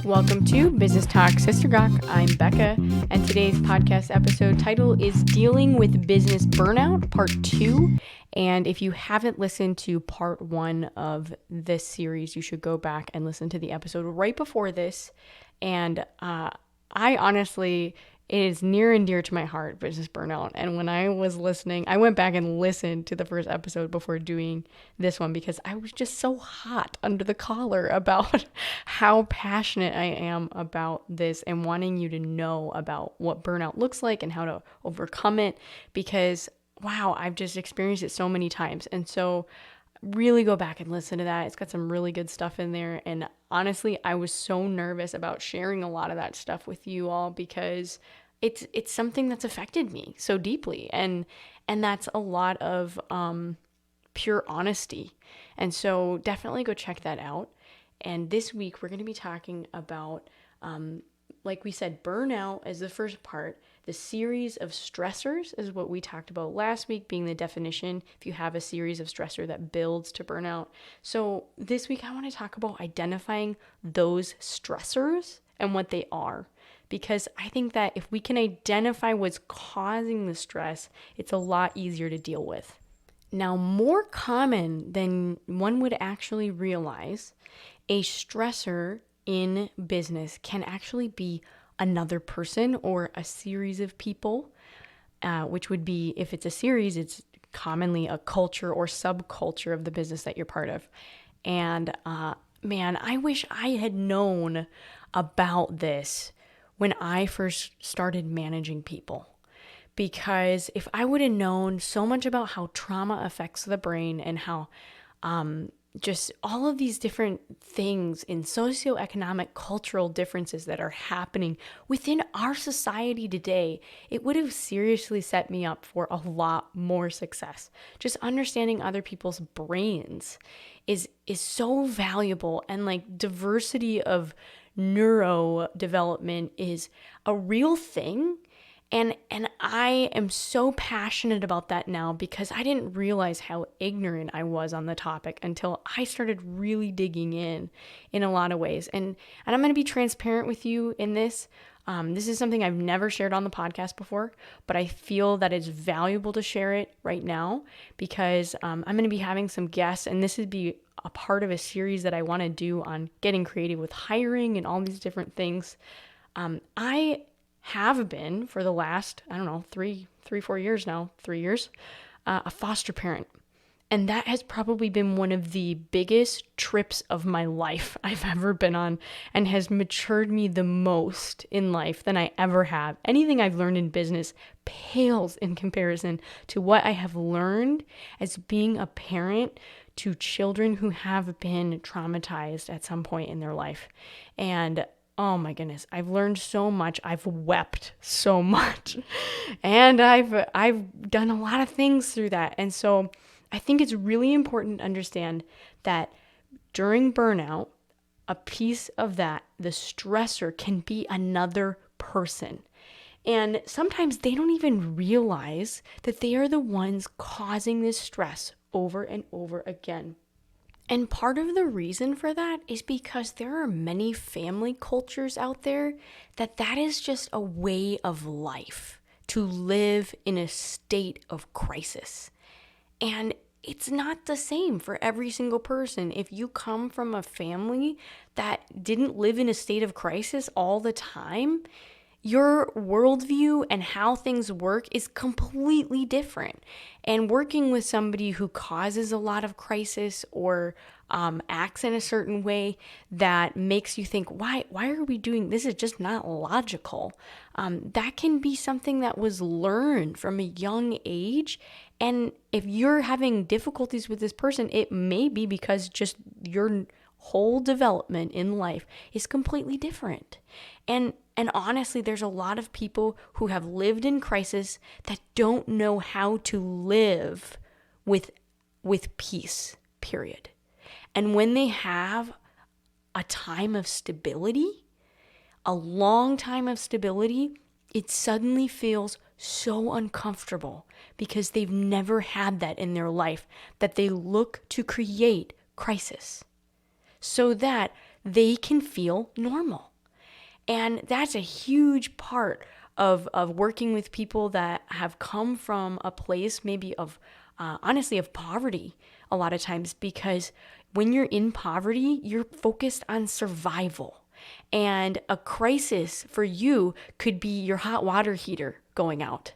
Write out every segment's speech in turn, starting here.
Welcome to Business Talk Sister Gawk. I'm Bekkah, and today's podcast episode title is Dealing with Business Burnout, Part 2. And if you haven't listened to Part 1 of this series, you should go back and listen to the episode right before this. And I honestly, it is near and dear to my heart, business burnout. And when I was listening, I went back and listened to the first episode before doing this one because I was just so hot under the collar about how passionate I am about this and wanting you to know about what burnout looks like and how to overcome it because, wow, I've just experienced it so many times. And so really go back and listen to that. It's got some really good stuff in there. And honestly, I was so nervous about sharing a lot of that stuff with you all because it's something that's affected me so deeply. And that's a lot of pure honesty. And so definitely go check that out. And this week we're going to be talking about, like we said, burnout as the first part. The series of stressors is what we talked about last week, being the definition, if you have a series of stressor that builds to burnout. So this week I want to talk about identifying those stressors and what they are. Because I think that if we can identify what's causing the stress, it's a lot easier to deal with. Now, more common than one would actually realize, a stressor in business can actually be another person or a series of people, which would be, if it's a series, it's commonly a culture or subculture of the business that you're part of. And man, I wish I had known about this when I first started managing people. Because if I would have known so much about how trauma affects the brain and how just all of these different things in socioeconomic, cultural differences that are happening within our society today, it would have seriously set me up for a lot more success. Just understanding other people's brains is so valuable, and like diversity of neurodevelopment is a real thing. And I am so passionate about that now because I didn't realize how ignorant I was on the topic until I started really digging in a lot of ways. And I'm going to be transparent with you in this. This is something I've never shared on the podcast before, but I feel that it's valuable to share it right now because I'm going to be having some guests, and this would be a part of a series that I want to do on getting creative with hiring and all these different things. I have been for the last, 4 years now, 3 years, a foster parent. And that has probably been one of the biggest trips of my life I've ever been on and has matured me the most in life than I ever have. Anything I've learned in business pales in comparison to what I have learned as being a parent to children who have been traumatized at some point in their life. And oh my goodness, I've learned so much. I've wept so much. And I've done a lot of things through that. And so I think it's really important to understand that during burnout, a piece of that, the stressor, can be another person. And sometimes they don't even realize that they are the ones causing this stress over and over again. And part of the reason for that is because there are many family cultures out there that is just a way of life, to live in a state of crisis. And it's not the same for every single person. If you come from a family that didn't live in a state of crisis all the time, your worldview and how things work is completely different. And working with somebody who causes a lot of crisis or acts in a certain way that makes you think, why are we doing this? Is just not logical. That can be something that was learned from a young age. And if you're having difficulties with this person, it may be because just your whole development in life is completely different. And honestly, there's a lot of people who have lived in crisis that don't know how to live with peace, period. And when they have a time of stability, a long time of stability, it suddenly feels so uncomfortable because they've never had that in their life, that they look to create crisis so that they can feel normal. And that's a huge part of working with people that have come from a place maybe of, honestly, of poverty a lot of times, because when you're in poverty, you're focused on survival. And a crisis for you could be your hot water heater going out.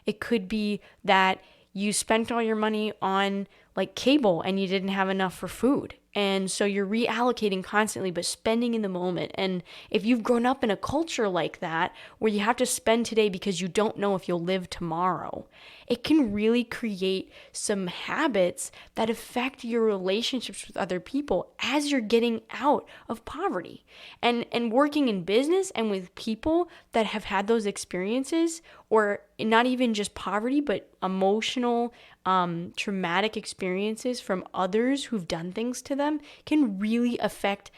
It could be that you spent all your money on like cable and you didn't have enough for food. And so you're reallocating constantly, but spending in the moment. And if you've grown up in a culture like that, where you have to spend today because you don't know if you'll live tomorrow, it can really create some habits that affect your relationships with other people as you're getting out of poverty. And working in business and with people that have had those experiences, or not even just poverty, but emotional, traumatic experiences from others who've done things to them, can really affect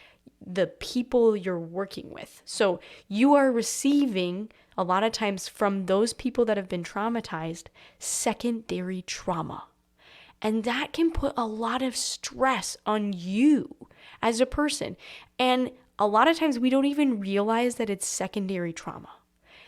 the people you're working with. So you are receiving a lot of times from those people that have been traumatized, secondary trauma. And that can put a lot of stress on you as a person. And a lot of times we don't even realize that it's secondary trauma.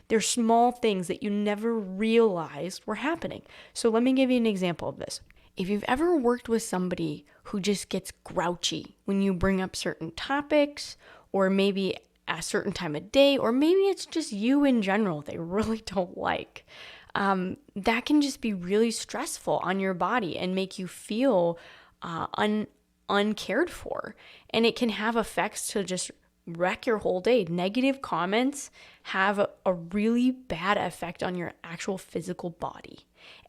They're small things that you never realized were happening. So let me give you an example of this. If you've ever worked with somebody who just gets grouchy when you bring up certain topics, or maybe a certain time of day, or maybe it's just you in general they really don't like, that can just be really stressful on your body and make you feel uncared for. And it can have effects to just wreck your whole day. Negative comments have a really bad effect on your actual physical body.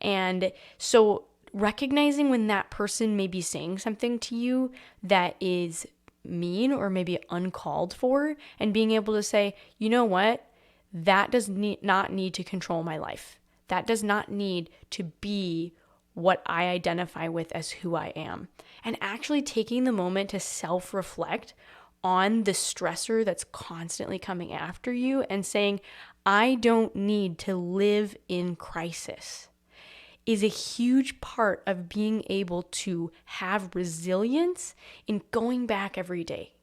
And so recognizing when that person may be saying something to you that is mean or maybe uncalled for, and being able to say, you know what, that does not need to control my life. That does not need to be what I identify with as who I am. And actually taking the moment to self-reflect on the stressor that's constantly coming after you and saying, I don't need to live in crisis, is a huge part of being able to have resilience in going back every day.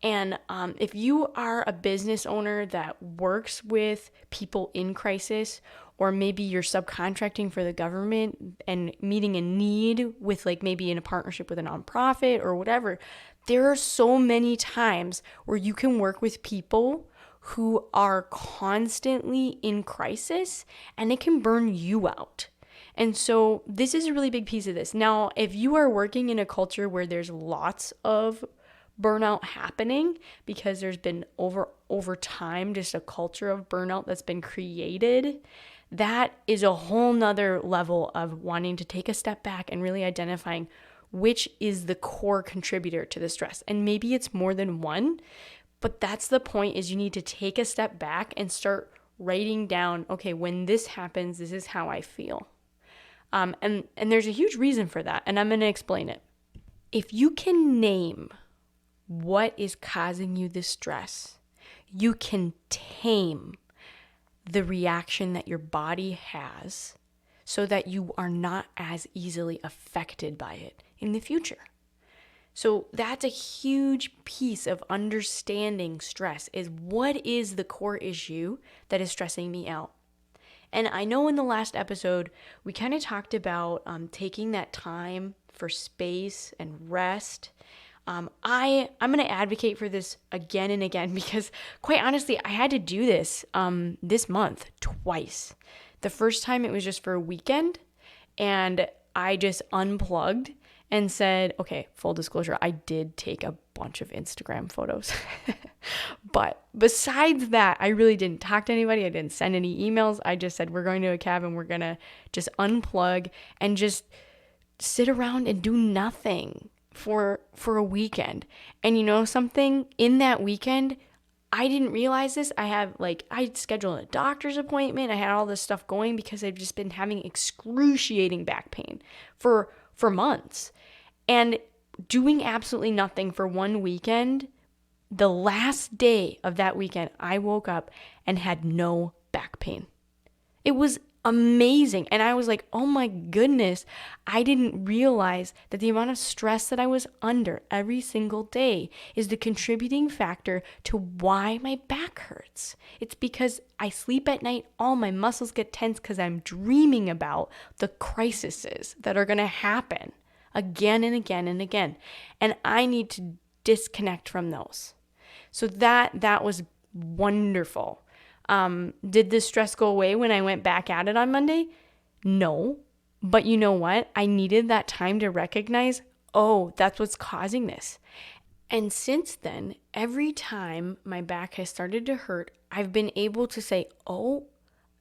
And if you are a business owner that works with people in crisis, or maybe you're subcontracting for the government and meeting a need with like maybe in a partnership with a nonprofit or whatever, there are so many times where you can work with people who are constantly in crisis, and it can burn you out. And so this is a really big piece of this. Now, if you are working in a culture where there's lots of burnout happening, because there's been over time just a culture of burnout that's been created, that is a whole nother level of wanting to take a step back and really identifying which is the core contributor to the stress. And maybe it's more than one, but that's the point, is you need to take a step back and start writing down, okay, when this happens, this is how I feel. And there's a huge reason for that, and I'm going to explain it. If you can name what is causing you this stress, you can tame the reaction that your body has so that you are not as easily affected by it in the future. So that's a huge piece of understanding stress, is what is the core issue that is stressing me out. And I know in the last episode, we kind of talked about taking that time for space and rest. I'm going to advocate for this again and again, because quite honestly, I had to do this this month twice. The first time it was just for a weekend, and I just unplugged and said, okay, full disclosure, I did take a bunch of Instagram photos. But besides that, I really didn't talk to anybody. I didn't send any emails. I just said, we're going to a cabin. We're going to just unplug and just sit around and do nothing for a weekend. And you know something? In that weekend, I didn't realize this. I scheduled a doctor's appointment. I had all this stuff going because I've just been having excruciating back pain for months. And doing absolutely nothing for one weekend, the last day of that weekend, I woke up and had no back pain. It was amazing. And I was like, oh my goodness, I didn't realize that the amount of stress that I was under every single day is the contributing factor to why my back hurts. It's because I sleep at night, all my muscles get tense because I'm dreaming about the crises that are going to happen again and again and again. And I need to disconnect from those. So that was wonderful. Did the stress go away when I went back at it on Monday? No. But you know what? I needed that time to recognize, oh, that's what's causing this. And since then, every time my back has started to hurt, I've been able to say, oh,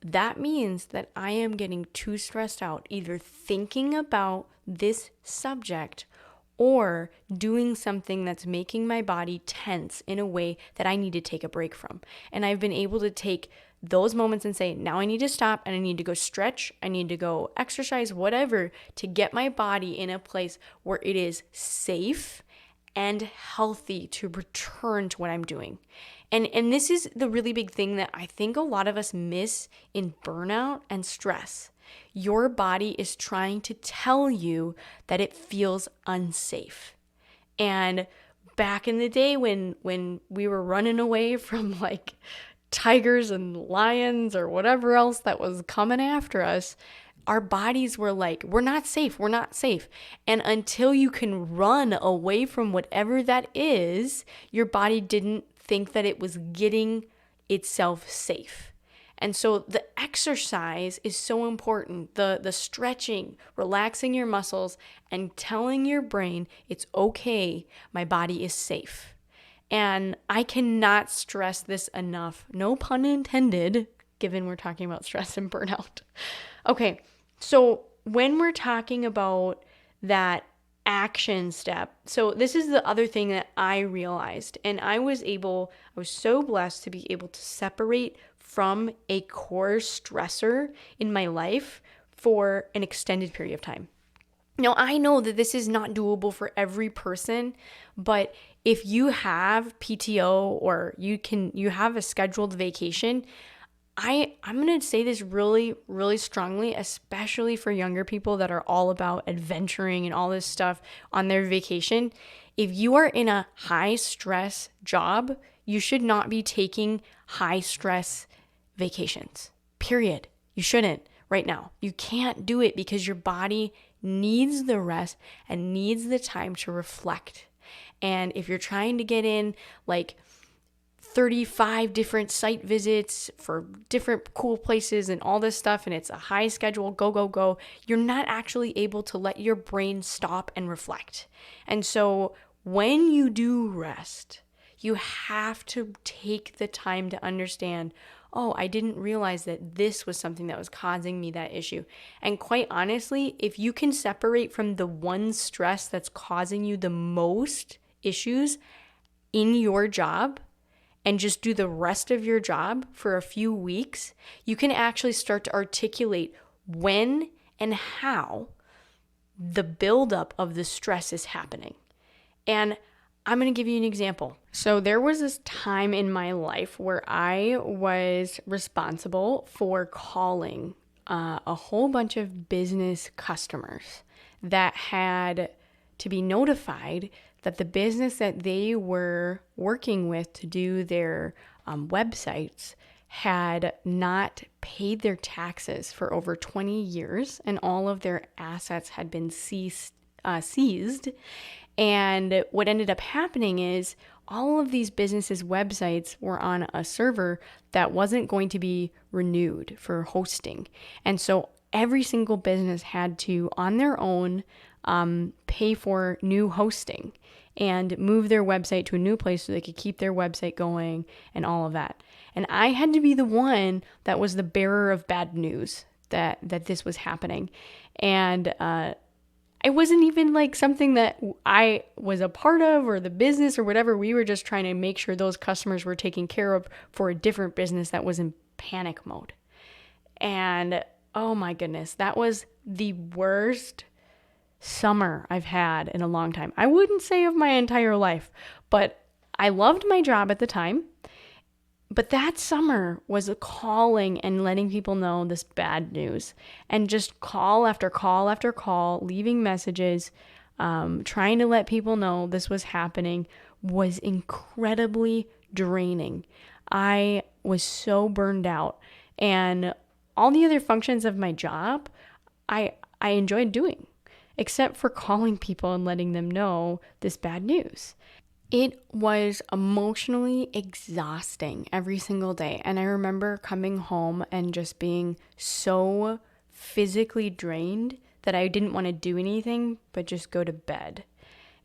that means that I am getting too stressed out, either thinking about this subject or doing something that's making my body tense in a way that I need to take a break from. And I've been able to take those moments and say, now I need to stop and I need to go stretch, I need to go exercise, whatever, to get my body in a place where it is safe and healthy to return to what I'm doing. And this is the really big thing that I think a lot of us miss in burnout and stress. Your body is trying to tell you that it feels unsafe. And back in the day when we were running away from like tigers and lions or whatever else that was coming after us, our bodies were like, we're not safe. And until you can run away from whatever that is, your body didn't think that it was getting itself safe. And so the exercise is so important. The stretching, relaxing your muscles, and telling your brain it's okay, my body is safe. And I cannot stress this enough. No pun intended, given we're talking about stress and burnout. Okay, so when we're talking about that action step, so this is the other thing that I realized, and I was so blessed to be able to separate from a core stressor in my life for an extended period of time. Now, I know that this is not doable for every person, but if you have PTO or you have a scheduled vacation, I'm going to say this really, really strongly, especially for younger people that are all about adventuring and all this stuff on their vacation. If you are in a high stress job, you should not be taking high stress vacations, period. You shouldn't right now. You can't do it because your body needs the rest and needs the time to reflect. And if you're trying to get in like 35 different site visits for different cool places and all this stuff, and it's a high schedule, go, you're not actually able to let your brain stop and reflect. And so when you do rest, you have to take the time to understand, oh, I didn't realize that this was something that was causing me that issue. And quite honestly, if you can separate from the one stress that's causing you the most issues in your job and just do the rest of your job for a few weeks, you can actually start to articulate when and how the buildup of the stress is happening. And I'm going to give you an example. So there was this time in my life where I was responsible for calling a whole bunch of business customers that had to be notified that the business that they were working with to do their websites had not paid their taxes for over 20 years, and all of their assets had been seized. And what ended up happening is all of these businesses' websites were on a server that wasn't going to be renewed for hosting. And so every single business had to, on their own, pay for new hosting and move their website to a new place so they could keep their website going and all of that. And I had to be the one that was the bearer of bad news that this was happening. And it wasn't even like something that I was a part of or the business or whatever. We were just trying to make sure those customers were taken care of for a different business that was in panic mode. And oh my goodness, that was the worst summer I've had in a long time. I wouldn't say of my entire life, but I loved my job at the time. But that summer was a calling and letting people know this bad news, and just call after call after call, leaving messages, trying to let people know this was happening was incredibly draining. I was so burned out, and all the other functions of my job, I enjoyed doing, except for calling people and letting them know this bad news. It was emotionally exhausting every single day. And I remember coming home and just being so physically drained that I didn't want to do anything but just go to bed.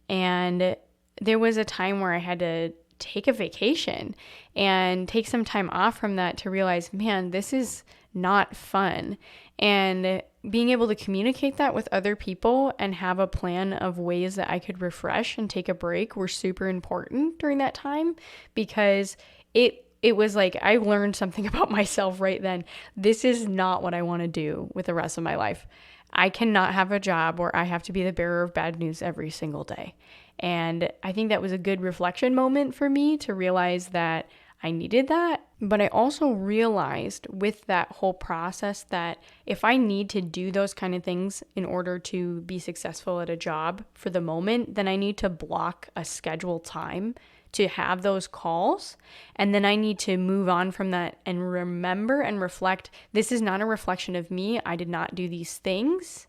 And there was a time where I had to take a vacation and take some time off from that to realize, man, this is not fun. And being able to communicate that with other people and have a plan of ways that I could refresh and take a break were super important during that time, because it was like I learned something about myself right then. This is not what I want to do with the rest of my life. I cannot have a job where I have to be the bearer of bad news every single day. And I think that was a good reflection moment for me to realize that I needed that. But I also realized with that whole process that if I need to do those kind of things in order to be successful at a job for the moment, then I need to block a scheduled time to have those calls. And then I need to move on from that and remember and reflect, this is not a reflection of me. I did not do these things.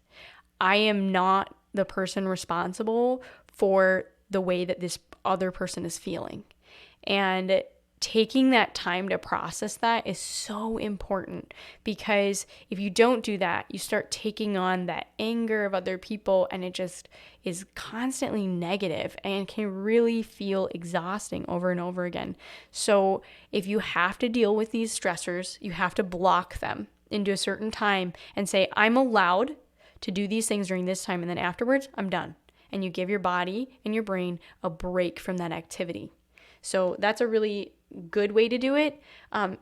I am not the person responsible for the way that this other person is feeling. And taking that time to process that is so important, because if you don't do that, you start taking on that anger of other people, and it just is constantly negative and can really feel exhausting over and over again. So if you have to deal with these stressors, you have to block them into a certain time and say, I'm allowed to do these things during this time, and then afterwards, I'm done. And you give your body and your brain a break from that activity. So that's a really good way to do it.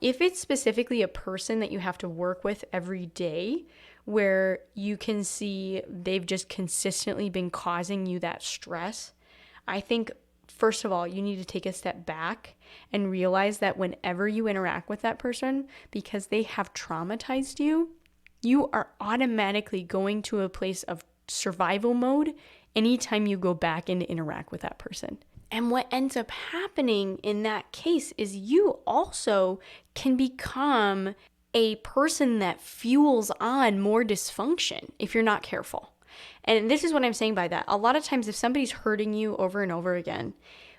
If it's specifically a person that you have to work with every day, where you can see they've just consistently been causing you that stress, I think, first of all, you need to take a step back and realize that whenever you interact with that person, because they have traumatized you, you are automatically going to a place of survival mode anytime you go back and interact with that person. And what ends up happening in that case is you also can become a person that fuels on more dysfunction if you're not careful. And this is what I'm saying by that. A lot of times if somebody's hurting you over and over again,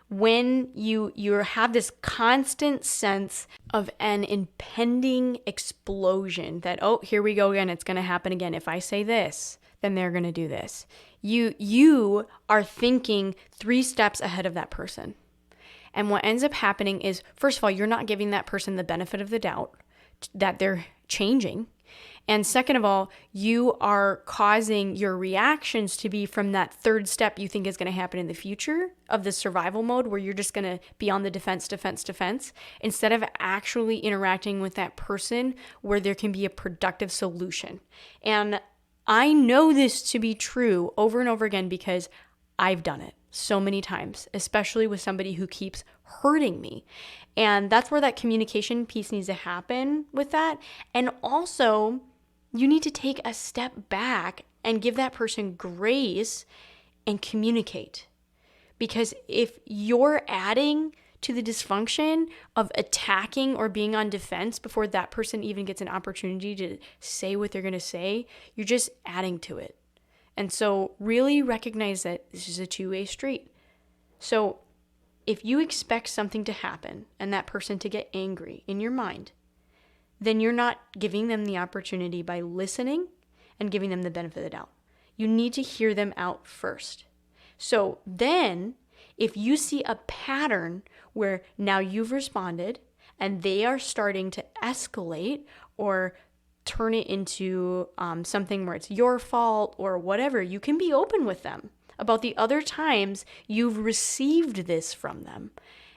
when you have this constant sense of an impending explosion that, oh, here we go again, it's going to happen again. If I say this, then they're going to do this. You are thinking 3 steps ahead of that person. And what ends up happening is, first of all, you're not giving that person the benefit of the doubt that they're changing. And second of all, you are causing your reactions to be from that 3rd step you think is going to happen in the future of the survival mode, where you're just going to be on the defense, instead of actually interacting with that person where there can be a productive solution. And I know this to be true over and over again because I've done it so many times, especially with somebody who keeps hurting me. And that's where that communication piece needs to happen with that. And also, you need to take a step back and give that person grace and communicate. Because if you're adding to the dysfunction of attacking or being on defense before that person even gets an opportunity to say what they're going to say, you're just adding to it. And so really recognize that this is a 2-way street. So if you expect something to happen and that person to get angry in your mind, then you're not giving them the opportunity by listening and giving them the benefit of the doubt. You need to hear them out first. So then, if you see a pattern where now you've responded and they are starting to escalate or turn it into something where it's your fault or whatever, you can be open with them about the other times you've received this from them.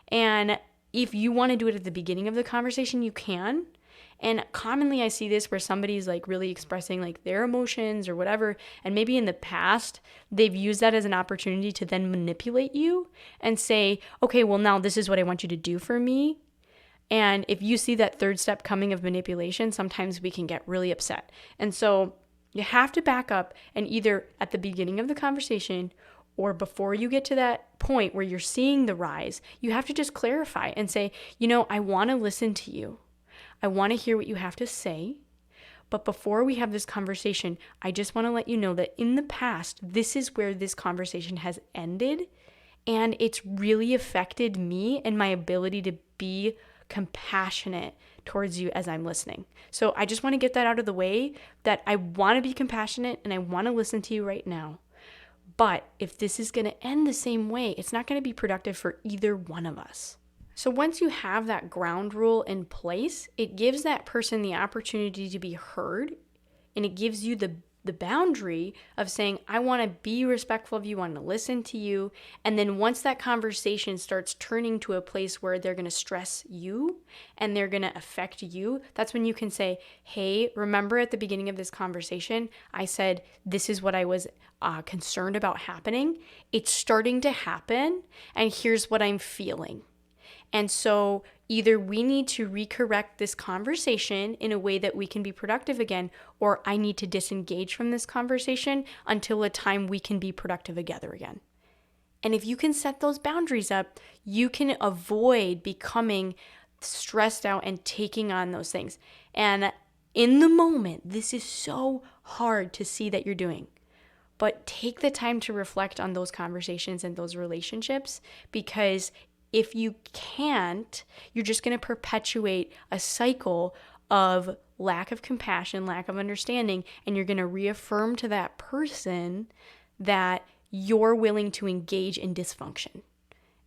And if you want to do it at the beginning of the conversation, you can. And commonly I see this where somebody's like really expressing like their emotions or whatever, and maybe in the past they've used that as an opportunity to then manipulate you and say, okay, well now this is what I want you to do for me. And if you see that third step coming of manipulation, sometimes we can get really upset. And so you have to back up, and either at the beginning of the conversation or before you get to that point where you're seeing the rise, you have to just clarify and say, I want to listen to you. I want to hear what you have to say. But before we have this conversation, I just want to let you know that in the past, this is where this conversation has ended. And it's really affected me and my ability to be compassionate towards you as I'm listening. So I just want to get that out of the way, that I want to be compassionate and I want to listen to you right now. But if this is going to end the same way, it's not going to be productive for either one of us. So once you have that ground rule in place, it gives that person the opportunity to be heard, and it gives you the boundary of saying, I want to be respectful of you, I want to listen to you. And then once that conversation starts turning to a place where they're going to stress you and they're going to affect you, that's when you can say, hey, remember at the beginning of this conversation, I said, this is what I was concerned about happening. It's starting to happen, and here's what I'm feeling. And so either we need to recorrect this conversation in a way that we can be productive again, or I need to disengage from this conversation until a time we can be productive together again. And if you can set those boundaries up, you can avoid becoming stressed out and taking on those things. And in the moment, this is so hard to see that you're doing. But take the time to reflect on those conversations and those relationships, because if you can't, you're just going to perpetuate a cycle of lack of compassion, lack of understanding, and you're going to reaffirm to that person that you're willing to engage in dysfunction.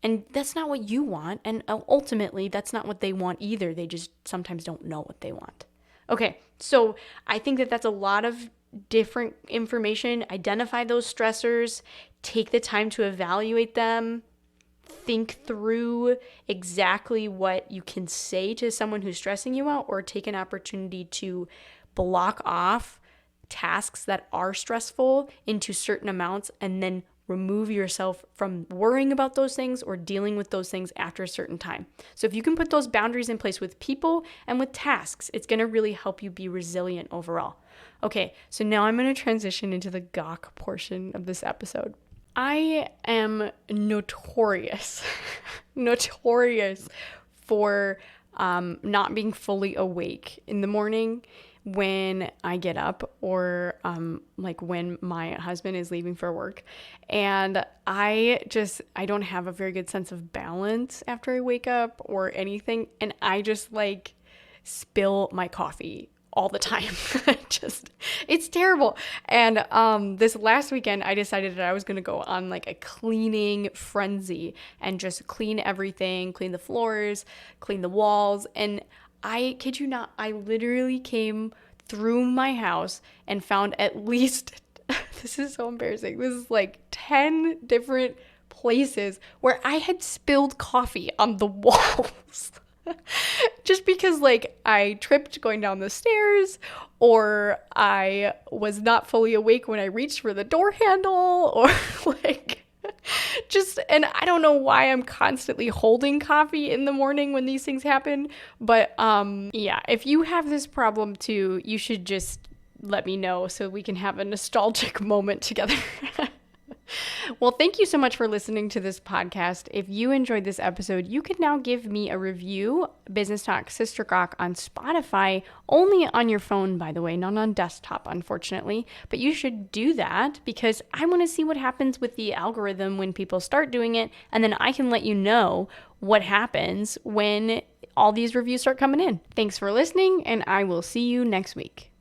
And that's not what you want, and ultimately, that's not what they want either. They just sometimes don't know what they want. Okay, so I think that that's a lot of different information. Identify those stressors, take the time to evaluate them, think through exactly what you can say to someone who's stressing you out, or take an opportunity to block off tasks that are stressful into certain amounts and then remove yourself from worrying about those things or dealing with those things after a certain time. So if you can put those boundaries in place with people and with tasks, it's going to really help you be resilient overall. Okay, so now I'm going to transition into the gawk portion of this episode. I am notorious for not being fully awake in the morning when I get up, or like when my husband is leaving for work. And I don't have a very good sense of balance after I wake up or anything. And I just like spill my coffee all the time. It's terrible. And this last weekend, I decided that I was going to go on like a cleaning frenzy and just clean everything, clean the floors, clean the walls. And I kid you not, I literally came through my house and found at least, this is so embarrassing, this is like 10 different places where I had spilled coffee on the walls. Just because like I tripped going down the stairs, or I was not fully awake when I reached for the door handle, or like and I don't know why I'm constantly holding coffee in the morning when these things happen. But yeah, if you have this problem too, you should just let me know so we can have a nostalgic moment together. Well, thank you so much for listening to this podcast. If you enjoyed this episode, you can now give me a review, Business Talk Sister Gawk, on Spotify, only on your phone, by the way, not on desktop, unfortunately. But you should do that because I want to see what happens with the algorithm when people start doing it, and then I can let you know what happens when all these reviews start coming in. Thanks for listening, and I will see you next week.